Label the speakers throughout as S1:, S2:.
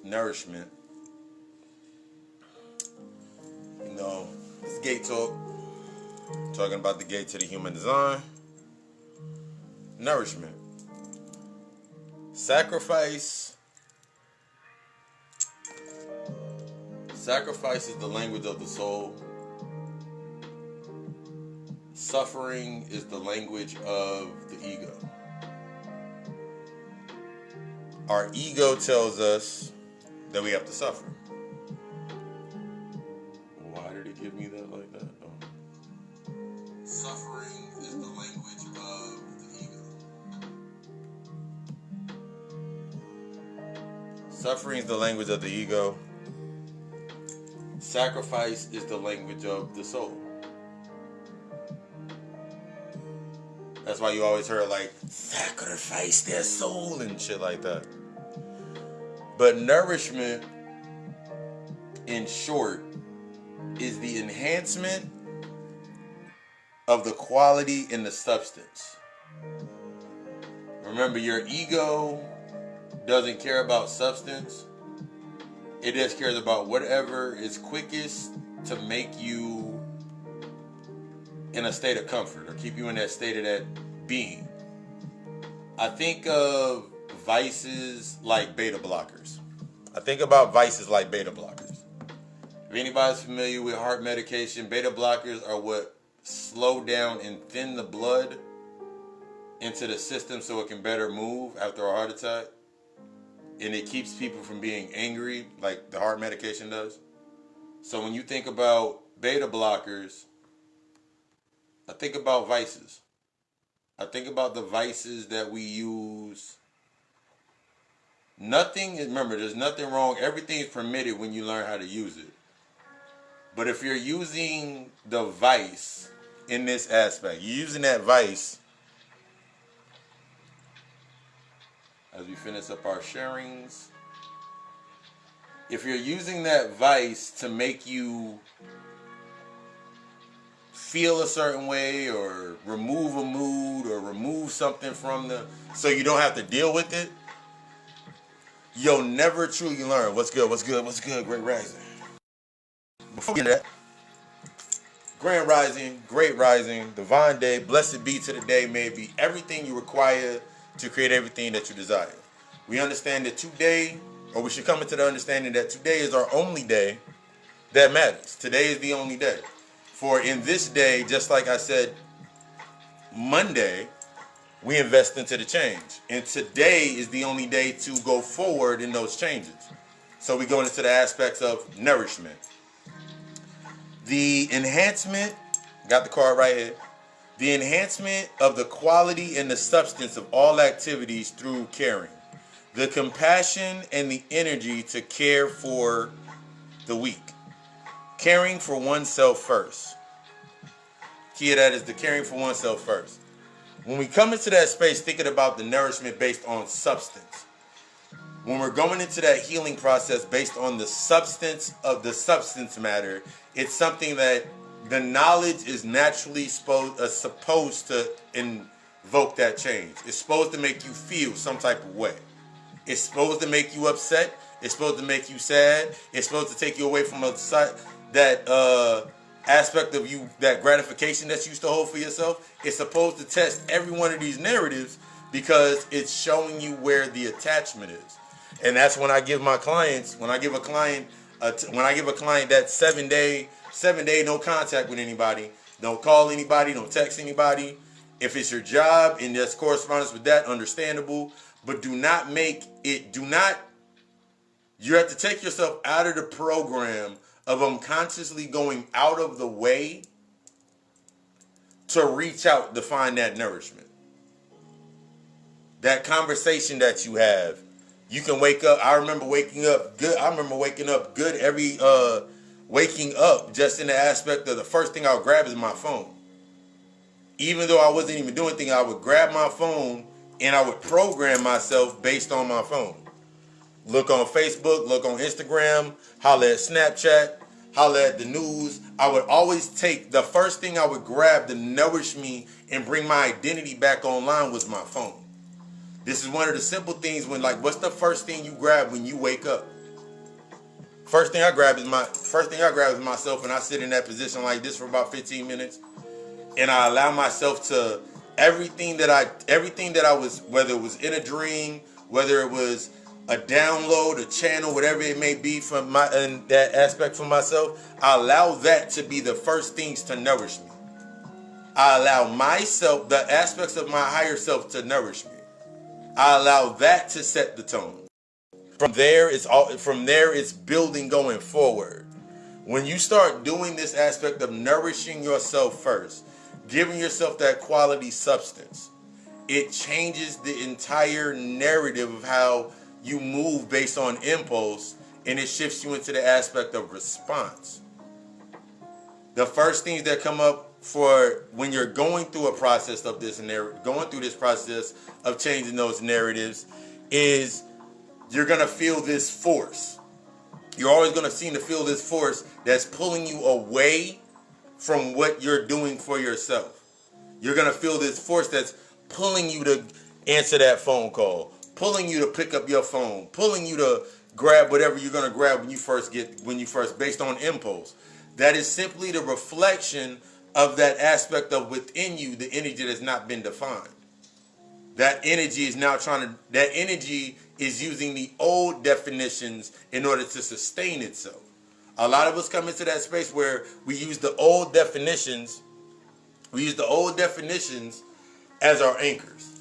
S1: nourishment. You know, it's gate talk. Talking about the gate to the human design. Nourishment. Sacrifice. Sacrifice is the language of the soul. Suffering is the language of the ego. Our ego tells us that we have to suffer. Why did it give me that like that? Oh. Suffering is the language of the ego. Suffering is the language of the ego. Sacrifice is the language of the soul. That's why you always heard like, sacrifice their soul and shit like that. But nourishment, in short, is the enhancement of the quality and the substance. Remember, your ego doesn't care about substance. It just cares about whatever is quickest to make you in a state of comfort or keep you in that state of that being. I think of vices like beta blockers. I think about vices like beta blockers. If anybody's familiar with heart medication, beta blockers are what slow down and thin the blood into the system so it can better move after a heart attack. And it keeps people from being angry like the heart medication does. So when you think about beta blockers, I think about vices. I think about the vices that we use. Remember, there's nothing wrong. Everything is permitted when you learn how to use it. But if you're using the vice in this aspect, you're using that vice as we finish up our sharings. If you're using that vice to make you feel a certain way or remove a mood or remove something from so you don't have to deal with it, you'll never truly learn. What's good, great rising. Before we get that, grand rising, great rising, divine day, blessed be to the day, may it be everything you require to create everything that you desire. We understand that today, or we should come into the understanding that today is our only day that matters. Today is the only day. For in this day, just like I said, Monday, we invest into the change. And today is the only day to go forward in those changes. So we go into the aspects of nourishment. The enhancement, got the card right here. The enhancement of the quality and the substance of all activities through caring. The compassion and the energy to care for the weak. Caring for oneself first. Key of that is the caring for oneself first. When we come into that space thinking about the nourishment based on substance, when we're going into that healing process based on the substance of the substance matter, it's something that the knowledge is naturally supposed to invoke that change. It's supposed to make you feel some type of way. It's supposed to make you upset. It's supposed to make you sad. It's supposed to take you away from that aspect of you, that gratification that you used to hold for yourself. It's supposed to test every one of these narratives because it's showing you where the attachment is. And that's when I give my clients, when I give a client that 7 day no contact with anybody, don't call anybody, don't text anybody. If it's your job and there's correspondence with that, understandable. But you have to take yourself out of the program of unconsciously going out of the way to reach out to find that nourishment. That conversation that you have. You can wake up. I remember waking up good waking up just in the aspect of the first thing I would grab is my phone. Even though I wasn't even doing anything, I would grab my phone and I would program myself based on my phone. Look on Facebook, look on Instagram, holler at Snapchat, holler at the news. I would always take the first thing I would grab to nourish me and bring my identity back online was my phone. This is one of the simple things when, like, what's the first thing you grab when you wake up? First thing I grab is myself, and I sit in that position like this for about 15 minutes, and I allow myself to everything that I was, whether it was in a dream, whether it was a download, a channel, whatever it may be from that aspect for myself, I allow that to be the first things to nourish me. I allow myself, the aspects of my higher self, to nourish me. I allow that to set the tone. From there, it's building going forward. When you start doing this aspect of nourishing yourself first, giving yourself that quality substance, it changes the entire narrative of how you move based on impulse, and it shifts you into the aspect of response. The first things that come up for when you're going through a process of this going through this process of changing those narratives is you're going to feel this force. You're always going to seem to feel this force that's pulling you away from what you're doing for yourself. You're going to feel this force that's pulling you to answer that phone call, pulling you to pick up your phone, pulling you to grab whatever you're going to grab when you first based on impulse. That is simply the reflection of that aspect of within you, the energy that has not been defined. That energy is using the old definitions in order to sustain itself. A lot of us come into that space where we use the old definitions. We use the old definitions as our anchors.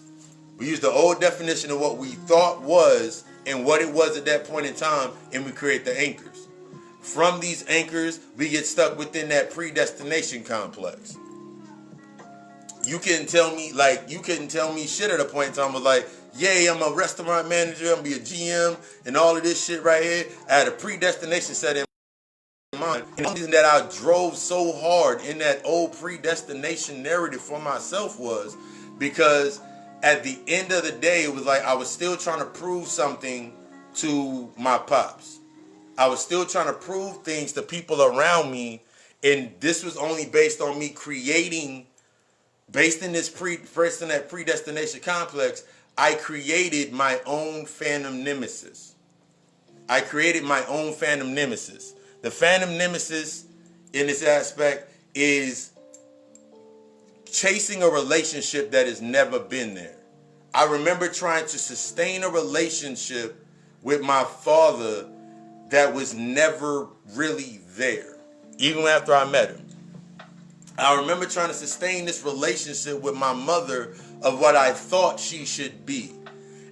S1: We use the old definition of what we thought was and what it was at that point in time, and we create the anchors. From these anchors, we get stuck within that predestination complex. You couldn't tell me shit at a point in time. I was like, yay, I'm a restaurant manager, I'm gonna be a GM, and all of this shit right here. I had a predestination set in mind. And the reason that I drove so hard in that old predestination narrative for myself was because at the end of the day, it was like I was still trying to prove something to my pops. I was still trying to prove things to people around me, and this was only based on me creating. Based in that predestination complex, I created my own phantom nemesis. The phantom nemesis in this aspect is chasing a relationship that has never been there. I remember trying to sustain a relationship with my father that was never really there, even after I met him. I remember trying to sustain this relationship with my mother of what I thought she should be.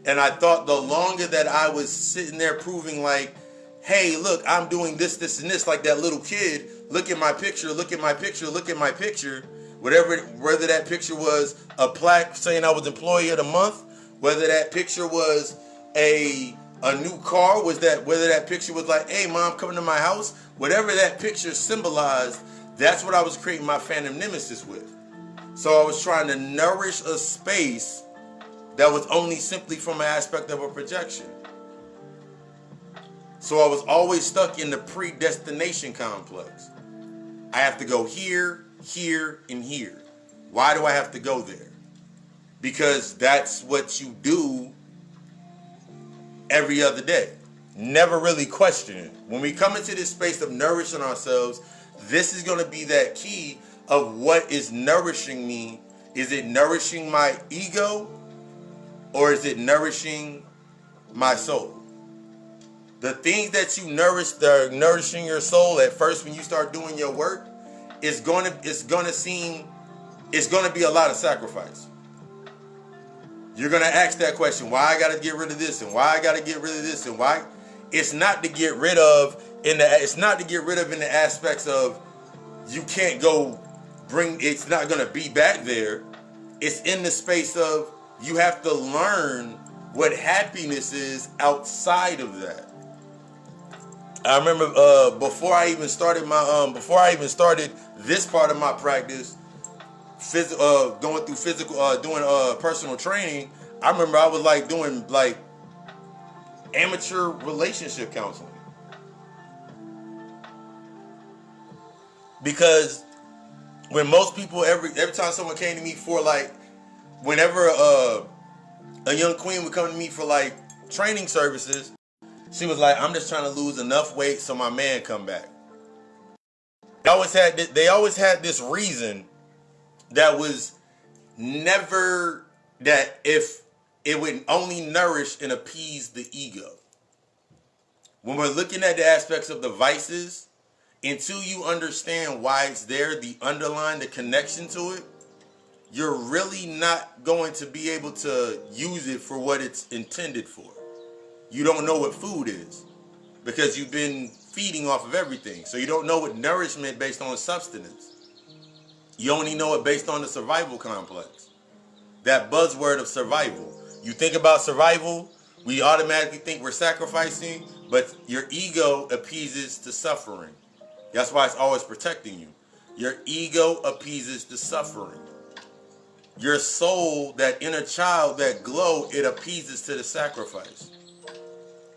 S1: And I thought the longer that I was sitting there proving like, hey, look, I'm doing this, this, and this, like that little kid, look at my picture, look at my picture, look at my picture, whether that picture was a plaque saying I was employee of the month, whether that picture was a new car, whether that picture was like, hey, mom, come to my house, whatever that picture symbolized, that's what I was creating my phantom nemesis with. So I was trying to nourish a space that was only simply from an aspect of a projection. So I was always stuck in the predestination complex. I have to go here, here, and here. Why do I have to go there? Because that's what you do every other day. Never really question it. When we come into this space of nourishing ourselves, this is going to be that key of what is nourishing me. Is it nourishing my ego, or is it nourishing my soul? The things that you nourish, that are nourishing your soul at first when you start doing your work, it's going to be a lot of sacrifice. You're going to ask that question, why I got to get rid of this, and why I got to get rid of this, and why? It's not to get rid of in the aspects of you can't go bring, it's not going to be back there. It's in the space of you have to learn what happiness is outside of that. I remember before I even started this part of my practice, going through doing personal training, I remember I was like doing like amateur relationship counseling. Because when most people, every time someone came to me for like, whenever a young queen would come to me for like training services, She was like, I'm just trying to lose enough weight so my man come back. They always had this reason that was never, that if it would only nourish and appease the ego. When we're looking at the aspects of the vices, until you understand why it's there, the underlying, the connection to it, you're really not going to be able to use it for what it's intended for. You don't know what food is because you've been feeding off of everything. So you don't know what nourishment based on substance. You only know it based on the survival complex. That buzzword of survival. You think about survival, we automatically think we're sacrificing, but your ego appeases the suffering. That's why it's always protecting you. Your ego appeases the suffering. Your soul, that inner child, that glow, it appeases to the sacrifice.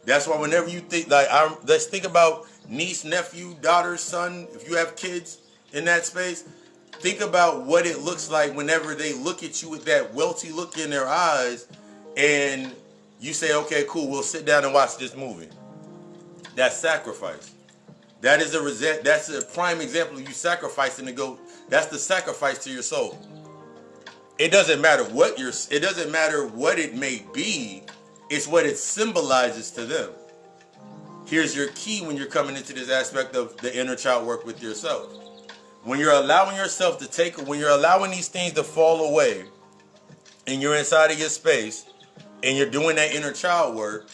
S1: That's why whenever you think, like, let's think about niece, nephew, daughter, son, if you have kids in that space, think about what it looks like whenever they look at you with that welty look in their eyes and you say, okay, cool, we'll sit down and watch this movie. That's sacrifice. That's a prime example of you sacrificing to go. That's the sacrifice to your soul. It doesn't matter what it may be. It's what it symbolizes to them. Here's your key when you're coming into this aspect of the inner child work with yourself. When you're allowing yourself to when you're allowing these things to fall away and you're inside of your space and you're doing that inner child work,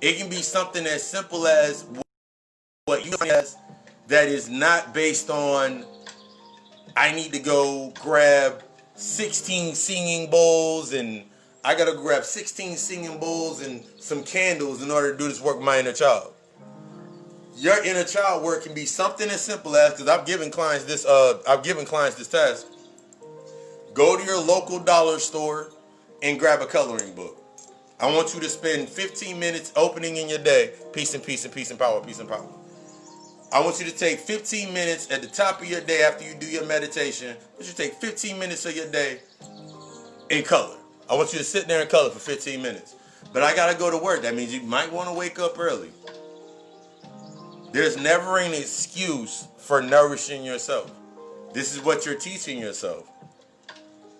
S1: it can be something as simple as what you has that is not based on, I need to go grab 16 singing bowls and I gotta grab 16 singing bowls and some candles in order to do this work with my inner child. Your inner child work can be something as simple as, because I've given clients this task. Go to your local dollar store and grab a coloring book. I want you to spend 15 minutes opening in your day, peace and peace and peace and power, peace and power. I want you to take 15 minutes at the top of your day after you do your meditation. I want you to take 15 minutes of your day and color. I want you to sit there and color for 15 minutes. But I got to go to work. That means you might want to wake up early. There's never an excuse for nourishing yourself. This is what you're teaching yourself.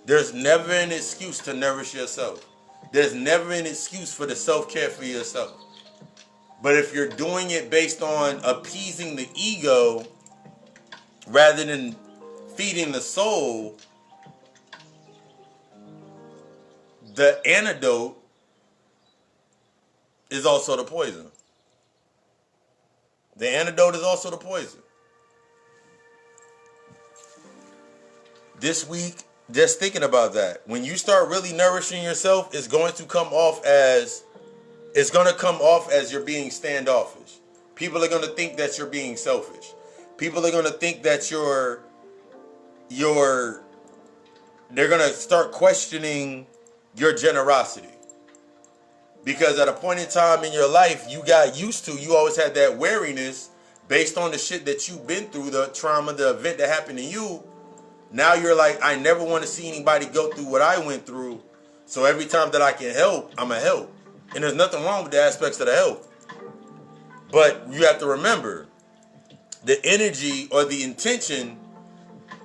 S1: There's never an excuse to nourish yourself. There's never an excuse for the self-care for yourself. But if you're doing it based on appeasing the ego rather than feeding the soul, the antidote is also the poison. The antidote is also the poison. This week, just thinking about that, when you start really nourishing yourself, it's going to come off as you're being standoffish. People are going to think that you're being selfish. People are going to think that they're going to start questioning your generosity. Because at a point in time in your life, you always had that wariness based on the shit that you've been through, the trauma, the event that happened to you. Now you're like, I never want to see anybody go through what I went through. So every time that I can help, I'm going to help. And there's nothing wrong with the aspects of the help. But you have to remember, the energy or the intention,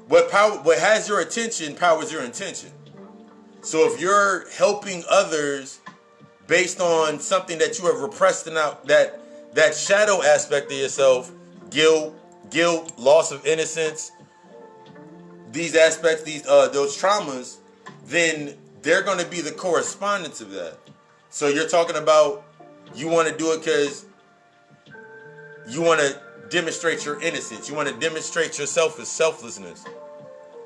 S1: what has your attention powers your intention. So if you're helping others based on something that you have repressed and out, that shadow aspect of yourself, guilt, loss of innocence, these aspects, those traumas, then they're going to be the correspondence of that. So you're talking about you want to do it because you want to demonstrate your innocence. You want to demonstrate your selflessness.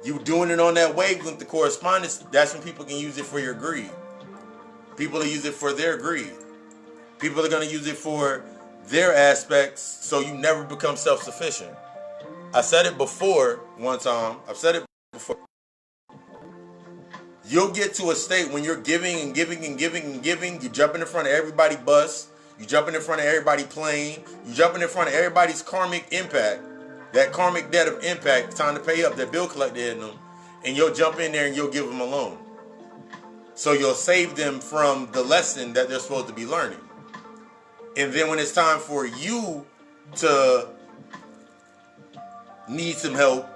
S1: You doing it on that wavelength, the correspondence, that's when people can use it for your greed. People will use it for their greed. People are going to use it for their aspects so you never become self-sufficient. I said it before one time. I've said it before. You'll get to a state when you're giving and giving and giving and giving. You jumping in front of everybody's bus. You jumping in front of everybody's plane. You jumping in front of everybody's karmic impact. That karmic debt of impact, time to pay up, that bill collector in them. And you'll jump in there and you'll give them a loan. So you'll save them from the lesson that they're supposed to be learning. And then when it's time for you to need some help,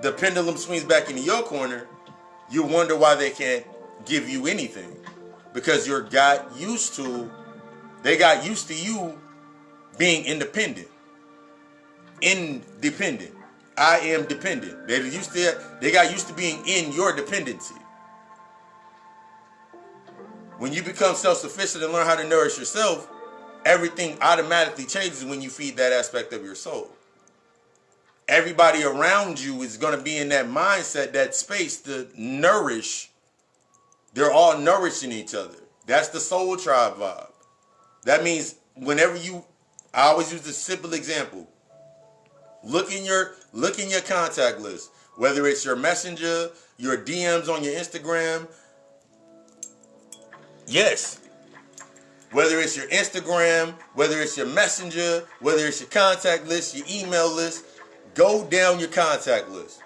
S1: the pendulum swings back into your corner. You wonder why they can't give you anything. Because they got used to you being independent. Independent. I am dependent. They got used to being in your dependency. When you become self-sufficient and learn how to nourish yourself, everything automatically changes when you feed that aspect of your soul. Everybody around you is going to be in that mindset, that space to nourish. They're all nourishing each other. That's the soul tribe vibe. That means I always use this simple example. Look in your contact list, whether it's your messenger, your DMs on your Instagram. Yes. Whether it's your Instagram, whether it's your messenger, whether it's your contact list, your email list, go down your contact list.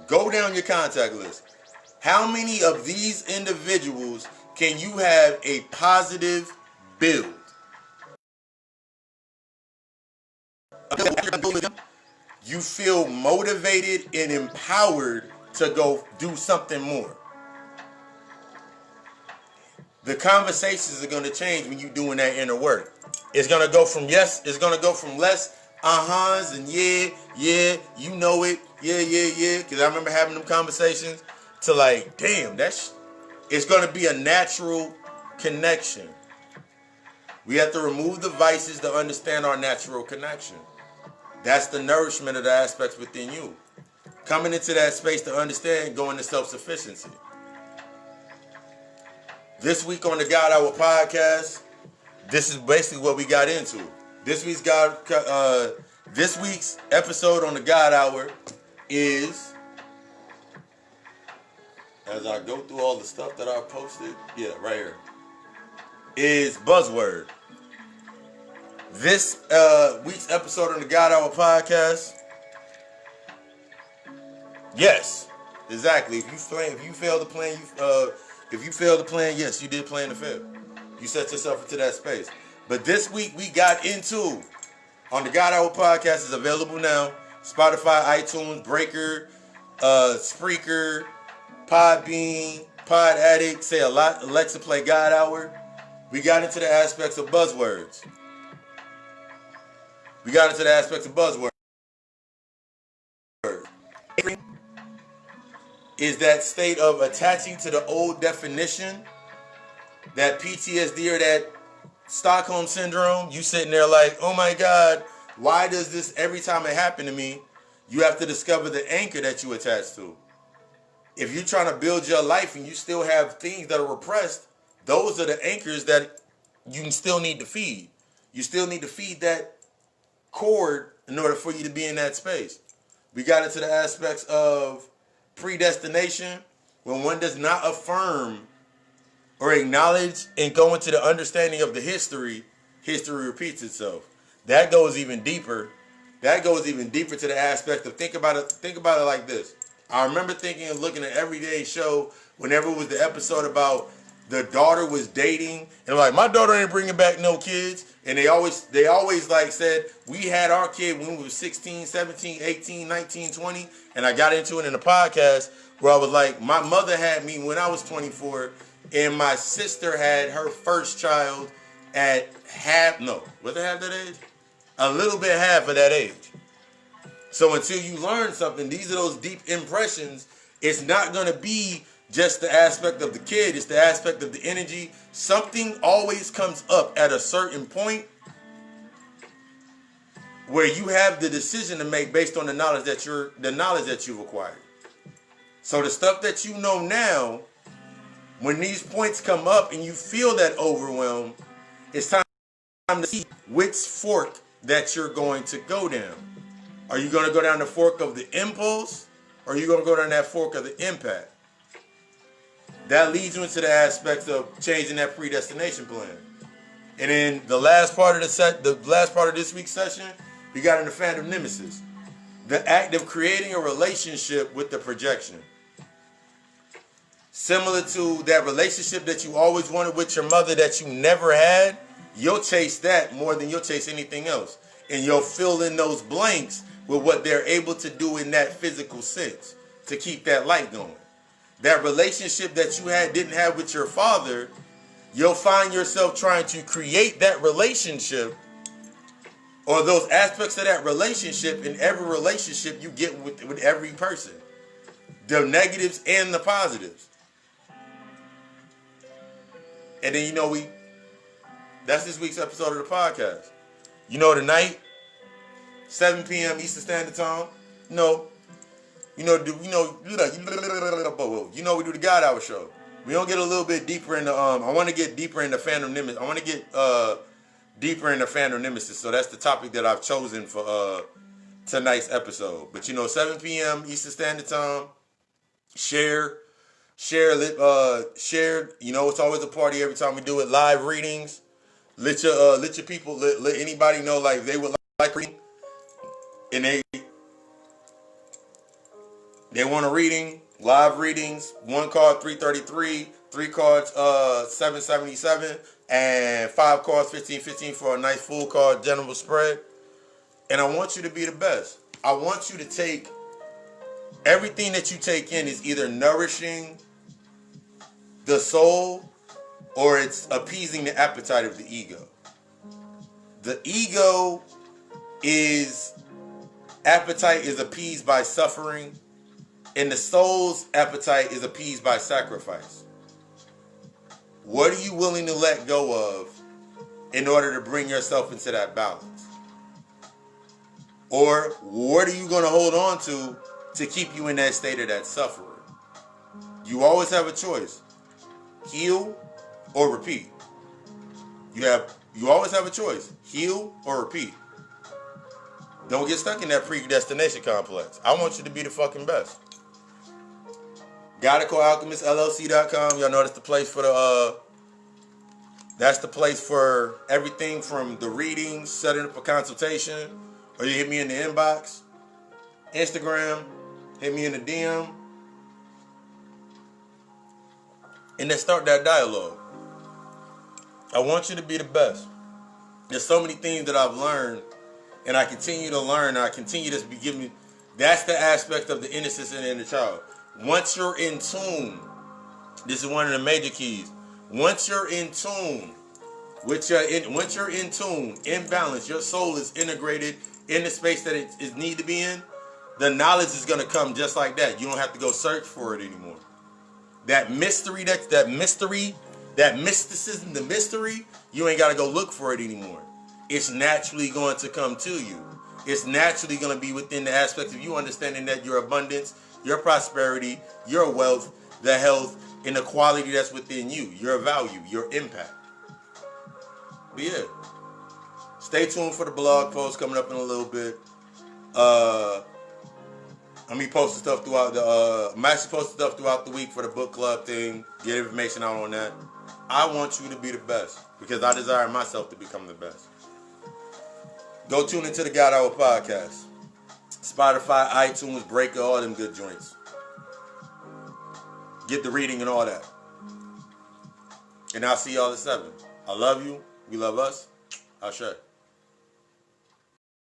S1: Go down your contact list. How many of these individuals can you have a positive build? You feel motivated and empowered to go do something more. The conversations are going to change when you're doing that inner work. It's going to go from less uh-huhs and yeah, you know it, yeah, because I remember having them conversations, to like, damn, it's going to be a natural connection. We have to remove the vices to understand our natural connection. That's the nourishment of the aspects within you. Coming into that space to understand, going to self-sufficiency. This week on the God Hour podcast, this is basically what we got into. This week's episode on the God Hour is, as I go through all the stuff that I posted, right here, is buzzword. This week's episode on the God Hour podcast, yes, exactly. If you fail to plan, yes, you did plan to fail. You set yourself into that space. But this week we got into, on the God Hour podcast, is available now. Spotify, iTunes, Breaker, Spreaker, Podbean, Pod Addict, say a lot. Alexa, play God Hour. We got into the aspects of buzzwords. Is that state of attaching to the old definition, that PTSD or that Stockholm syndrome. You sitting there like, oh my God, why does this every time it happen to me? You have to discover the anchor that you attach to. If you're trying to build your life and you still have things that are repressed, those are the anchors that you still need to feed. You still need to feed that cord in order for you to be in that space. We got into the aspects of predestination. When one does not affirm or acknowledge and go into the understanding of the history repeats itself. That goes even deeper. That goes even deeper to the aspect of think about it like this. I remember thinking and looking at Everyday Show whenever it was the episode about the daughter was dating and like, my daughter ain't bringing back no kids. And they always like said, we had our kid when we were 16, 17, 18, 19, 20. And I got into it in a podcast where I was like, my mother had me when I was 24 and my sister had her first child at half that age? A little bit half of that age. So until you learn something, these are those deep impressions. It's not going to be just the aspect of the kid. It's the aspect of the energy. Something always comes up at a certain point where you have the decision to make based on the knowledge that you've acquired. So the stuff that you know now, when these points come up and you feel that overwhelm, it's time to see which fork that you're going to go down. Are you going to go down the fork of the impulse, or are you going to go down that fork of the impact? That leads you into the aspects of changing that predestination plan. And then the last part of this week's session, we got in the Phantom Nemesis, the act of creating a relationship with the projection. Similar to that relationship that you always wanted with your mother that you never had, you'll chase that more than you'll chase anything else. And you'll fill in those blanks with what they're able to do in that physical sense to keep that light going. That relationship that you didn't have with your father, you'll find yourself trying to create that relationship or those aspects of that relationship in every relationship you get with every person. The negatives and the positives. And then, that's this week's episode of the podcast. Tonight, 7 p.m. Eastern Standard Time. We do the God Hour show. We don't get a little bit deeper into I want to get deeper into fandom nemesis. I want to get deeper into fandom nemesis. So that's the topic that I've chosen for tonight's episode. But 7 p.m. Eastern Standard Time. Share. It's always a party every time we do it. Live readings. Let your people, let anybody know like they would like reading, and they want a reading. Live readings. 1 card $333, 3 cards $777, and 5 cards $1515 for a nice full card general spread. And I want you to be the best. I want you to take everything that you take in is either nourishing the soul or it's appeasing the appetite of the ego. The ego appetite is appeased by suffering, and the soul's appetite is appeased by sacrifice. What are you willing to let go of in order to bring yourself into that balance? Or what are you going to hold on to keep you in that state of that suffering? You always have a choice. Heal or repeat. You always have a choice. Heal or repeat. Don't get stuck in that predestination complex. I want you to be the fucking best. GodaCoAlchemistLLC.com. Y'all know that's the place for that's the place for everything from the readings, setting up a consultation, or you hit me in the inbox, Instagram, hit me in the DM, and then start that dialogue. I want you to be the best. There's so many things that I've learned, and I continue to learn, and I continue to be giving. That's the aspect of the innocence in the child. Once you're in tune, this is one of the major keys. Once you're in tune, once you're in tune, in balance, your soul is integrated in the space that it need to be in. The knowledge is going to come just like that. You don't have to go search for it anymore. That mysticism, the mystery, you ain't got to go look for it anymore. It's naturally going to come to you. It's naturally going to be within the aspects of you understanding that your abundance, your prosperity, your wealth, the health, and the quality that's within you, your value, your impact. But yeah, stay tuned for the blog post coming up in a little bit. I'm gonna be posting stuff throughout I'm actually posting stuff throughout the week for the book club thing. Get information out on that. I want you to be the best because I desire myself to become the best. Go tune into the God Hour podcast. Spotify, iTunes, Breaker, all them good joints. Get the reading and all that. And I'll see y'all at 7. I love you. We love us. Ashe.